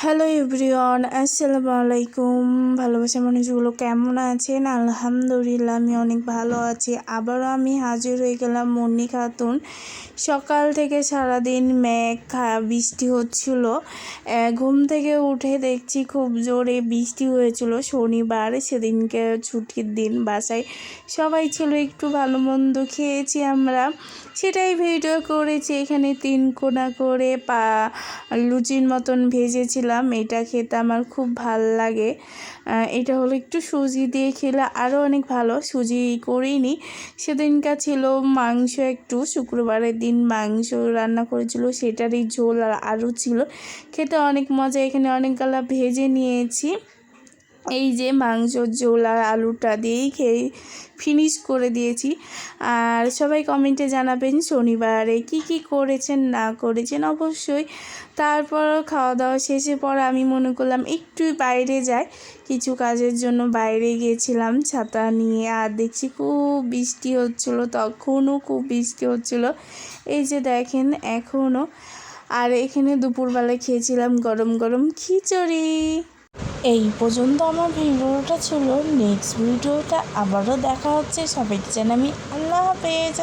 Hello everyone, আসসালামু আলাইকুম। ভালোবাসার মানুষগুলো কেমন আছেন? আলহামদুলিল্লাহ আমি অনেক ভালো আছি। আবারও আমি হাজির হয়ে গেলাম মুন্নি খাতুন। সকাল থেকে সারাদিন বৃষ্টি হচ্ছিল। ঘুম থেকে উঠে দেখছি খুব জোরে বৃষ্টি হয়েছিল। শনিবার, সেদিনকে ছুটির দিন, বাসায় সবাই ছিল, একটু ভালো মন্দ খেয়েছি আমরা, সেটাই ভিডিও করেছি। এখানে 3 কোনা করে লুচির মতন ভেজেছিলাম। এটা খেতে আমার খুব ভাল লাগে। এটা হলো একটু সুজি দিয়ে খেলে আরও অনেক ভালো। সুজি করিনি, সেদিনকার ছিল মাংস, একটু শুক্রবারের দিন মাংস রান্না করেছিল, সেটারই ঝোল আর আলু ছিল, খেতে অনেক মজা। এখানে অনেকগুলা ভেজে নিয়েছি। এই যে মাংসর ঝোল আর আলুটা দিয়েই খেয়ে ফিনিশ করে দিয়েছি। আর সবাই কমেন্টে জানাবেন শনিবারে কি করেছেন না করেছেন অবশ্যই। তারপর খাওয়া দাওয়া শেষে পর আমি মনে করলাম একটু বাইরে যাই, কিছু কাজের জন্য বাইরে গিয়েছিলাম ছাতা নিয়ে। আর দেখছি খুব বৃষ্টি হচ্ছিলো, তখনও খুব বৃষ্টি হচ্ছিলো, এই যে দেখেন এখনও। আর এখানে দুপুরবেলা খেয়েছিলাম গরম গরম খিচুড়ি। এই পর্যন্ত আমার ভিডিওটা ছিল। নেক্সট ভিডিওটা আবারও দেখা হচ্ছে। সবাইকে জানাই আমি আল্লাহ হাফেজ।